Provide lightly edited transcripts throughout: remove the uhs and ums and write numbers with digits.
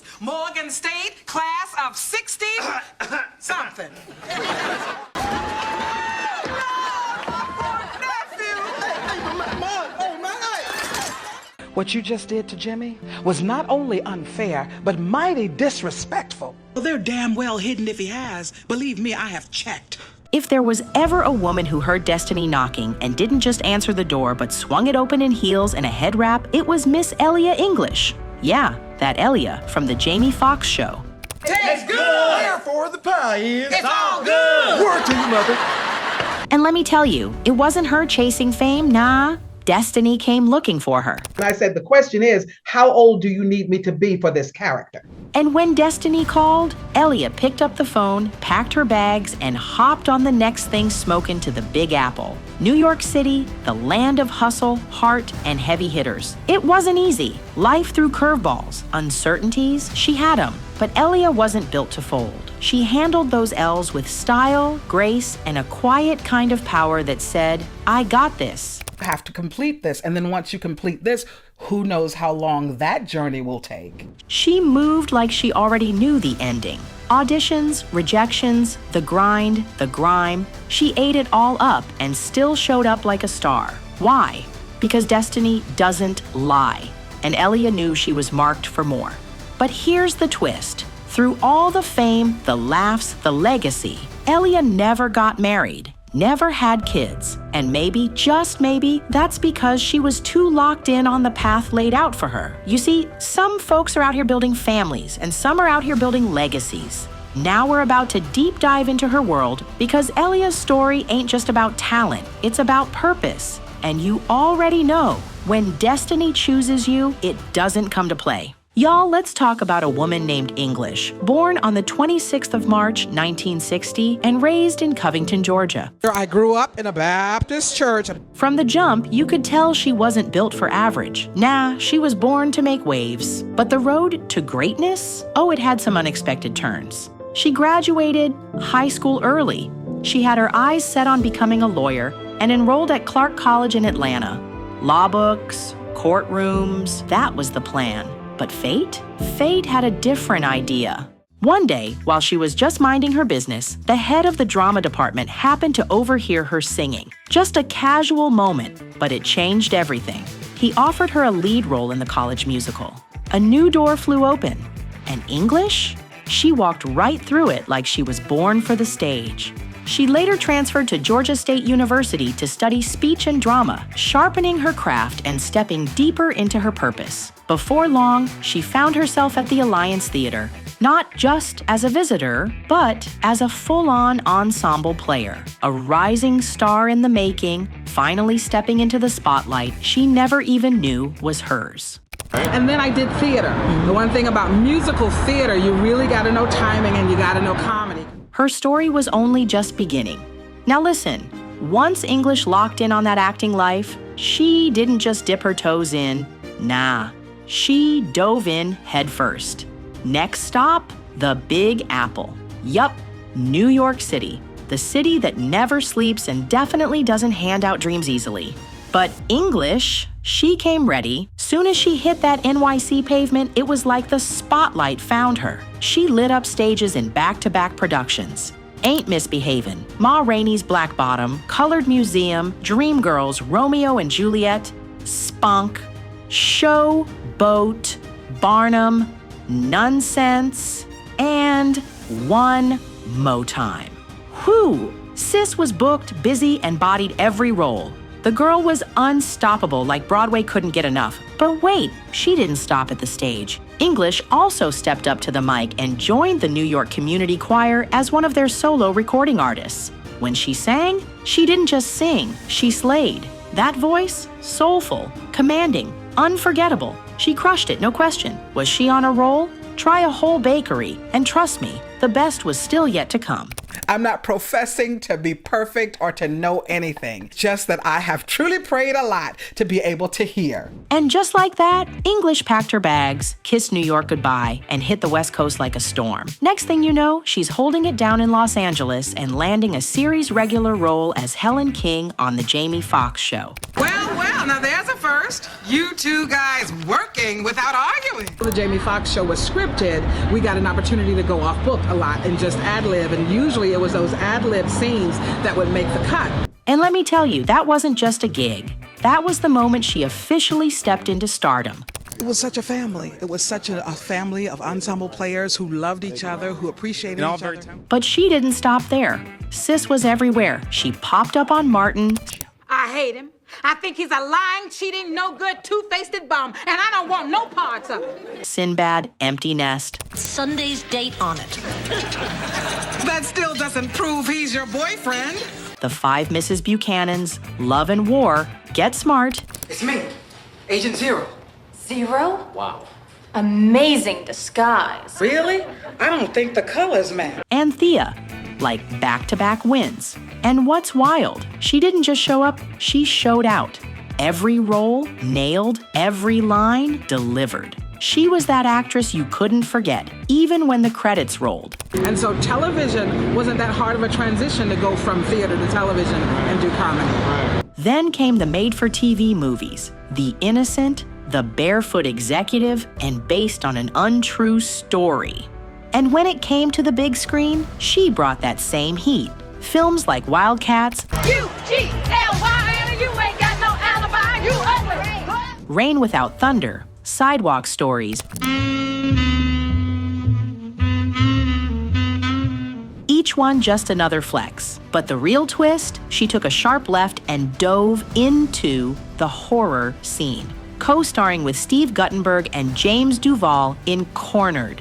Foxx, Morgan State, class of 60 something. What you just did to Jimmy was not only unfair, but mighty disrespectful. Well, they're damn well hidden if he has. Believe me, I have checked. If there was ever a woman who heard Destiny knocking and didn't just answer the door but swung it open in heels and a head wrap, it was Miss Ellia English. Yeah, that Ellia from the Jamie Foxx show. Tastes good! Therefore, the pie is... It's all good! Word to you, mother. And let me tell you, it wasn't her chasing fame, nah. Destiny came looking for her. And I said, the question is, how old do you need me to be for this character? And when Destiny called, Ellia picked up the phone, packed her bags, and hopped on the next thing smoking to the Big Apple. New York City, the land of hustle, heart, and heavy hitters. It wasn't easy. Life threw curveballs. Uncertainties, she had them. But Ellia wasn't built to fold. She handled those L's with style, grace, and a quiet kind of power that said, I got this. I have to complete this, and then once you complete this, who knows how long that journey will take. She moved like she already knew the ending. Auditions, rejections, the grind, the grime. She ate it all up and still showed up like a star. Why? Because Destiny doesn't lie. And Ellia knew she was marked for more. But here's the twist. Through all the fame, the laughs, the legacy, Ellia never got married. Never had kids, and maybe, just maybe, that's because she was too locked in on the path laid out for her. You see, some folks are out here building families, and some are out here building legacies. Now we're about to deep dive into her world because Ellia's story ain't just about talent, it's about purpose. And you already know, when destiny chooses you, it doesn't come to play. Y'all, let's talk about a woman named English, born on the 26th of March, 1960, and raised in Covington, Georgia. I grew up in a Baptist church. From the jump, you could tell she wasn't built for average. Nah, she was born to make waves. But the road to greatness? Oh, it had some unexpected turns. She graduated high school early. She had her eyes set on becoming a lawyer and enrolled at Clark College in Atlanta. Law books, courtrooms, that was the plan. But fate? Fate had a different idea. One day, while she was just minding her business, the head of the drama department happened to overhear her singing. Just a casual moment, but it changed everything. He offered her a lead role in the college musical. A new door flew open. And English? She walked right through it like she was born for the stage. She later transferred to Georgia State University to study speech and drama, sharpening her craft and stepping deeper into her purpose. Before long, she found herself at the Alliance Theater, not just as a visitor, but as a full-on ensemble player. A rising star in the making, finally stepping into the spotlight she never even knew was hers. And then I did theater. The one thing about musical theater, you really got to know timing and you got to know comedy. Her story was only just beginning. Now listen, once English locked in on that acting life, she didn't just dip her toes in. Nah, she dove in headfirst. Next stop, the Big Apple. Yup, New York City, the city that never sleeps and definitely doesn't hand out dreams easily. But English, she came ready. Soon as she hit that NYC pavement, it was like the spotlight found her. She lit up stages in back-to-back productions. Ain't Misbehavin', Ma Rainey's Black Bottom, Colored Museum, Dreamgirls, Romeo and Juliet, Spunk, Show, Boat, Barnum, Nonsense, and One Mo Time. Whew! Sis was booked, busy, and bodied every role. The girl was unstoppable, like Broadway couldn't get enough. But wait, she didn't stop at the stage. English also stepped up to the mic and joined the New York Community Choir as one of their solo recording artists. When she sang, she didn't just sing, she slayed. That voice? Soulful, commanding, unforgettable. She crushed it, no question. Was she on a roll? Try a whole bakery, and trust me, the best was still yet to come. I'm not professing to be perfect or to know anything, just that I have truly prayed a lot to be able to hear. And just like that, English packed her bags, kissed New York goodbye, and hit the West Coast like a storm. Next thing you know, she's holding it down in Los Angeles and landing a series regular role as Helen King on the Jamie Foxx show. Well, now there's a first. first. You two guys working without arguing. The Jamie Foxx show was scripted. We got an opportunity to go off book a lot and just ad-lib, and usually it was those ad-lib scenes that would make the cut. And let me tell you, that wasn't just a gig. That was the moment she officially stepped into stardom. It was such a family. It was such a family of ensemble players who loved each other, who appreciated each other. But she didn't stop there. Sis was everywhere. She popped up on Martin. I hate him. I think he's a lying, cheating, no good, two-faced bum, and I don't want no parts of it. Sinbad, Empty Nest. Sunday's date on it. That still doesn't prove he's your boyfriend. The Five Mrs. Buchanans, Love and War, Get Smart. It's me, Agent Zero. Zero? Wow. Amazing disguise. Really? I don't think the colors match. And Thea, like back-to-back wins. And what's wild, she didn't just show up, she showed out. Every role nailed, every line delivered. She was that actress you couldn't forget, even when the credits rolled. And so television wasn't that hard of a transition to go from theater to television and do comedy. Then came the made-for-TV movies, The Innocent, The Barefoot Executive, and based on an untrue story. And when it came to the big screen, she brought that same heat. Films like Wildcats, U-G-L-Y, you ain't got no alibi, you ugly. Rain Without Thunder, Sidewalk Stories. Each one just another flex. But the real twist, she took a sharp left and dove into the horror scene, co-starring with Steve Guttenberg and James Duval in Cornered.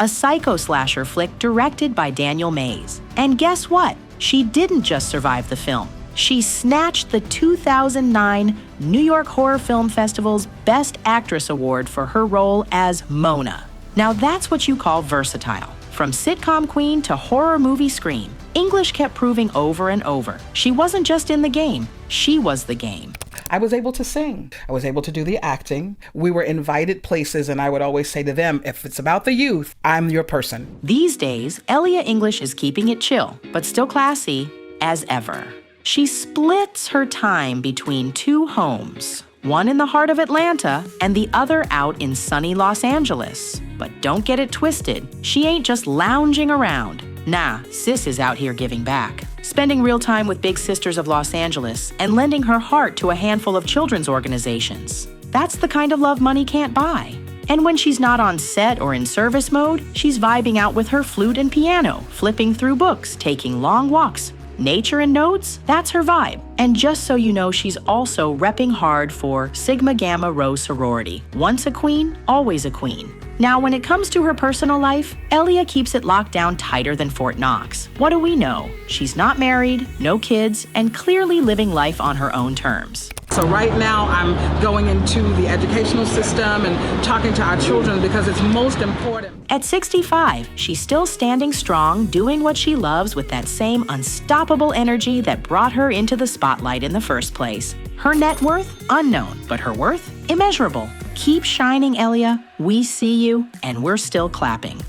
A psycho slasher flick directed by Daniel Mays. And guess what? She didn't just survive the film. She snatched the 2009 New York Horror Film Festival's Best Actress Award for her role as Mona. Now that's what you call versatile. From sitcom queen to horror movie scream, English kept proving over and over. She wasn't just in the game, she was the game. I was able to sing. I was able to do the acting. We were invited places, and I would always say to them, if it's about the youth, I'm your person. These days, Ellia English is keeping it chill, but still classy as ever. She splits her time between two homes, one in the heart of Atlanta and the other out in sunny Los Angeles. But don't get it twisted, she ain't just lounging around. Nah, sis is out here giving back, spending real time with Big Sisters of Los Angeles and lending her heart to a handful of children's organizations. That's the kind of love money can't buy. And when she's not on set or in service mode, she's vibing out with her flute and piano, flipping through books, taking long walks. Nature and notes, that's her vibe. And just so you know, she's also repping hard for Sigma Gamma Rho sorority. Once a queen, always a queen. Now, when it comes to her personal life, Ellia keeps it locked down tighter than Fort Knox. What do we know? She's not married, no kids, and clearly living life on her own terms. So right now I'm going into the educational system and talking to our children because it's most important. At 65, she's still standing strong, doing what she loves with that same unstoppable energy that brought her into the spotlight in the first place. Her net worth? Unknown, but her worth? Immeasurable. Keep shining, Ellia. We see you, and we're still clapping.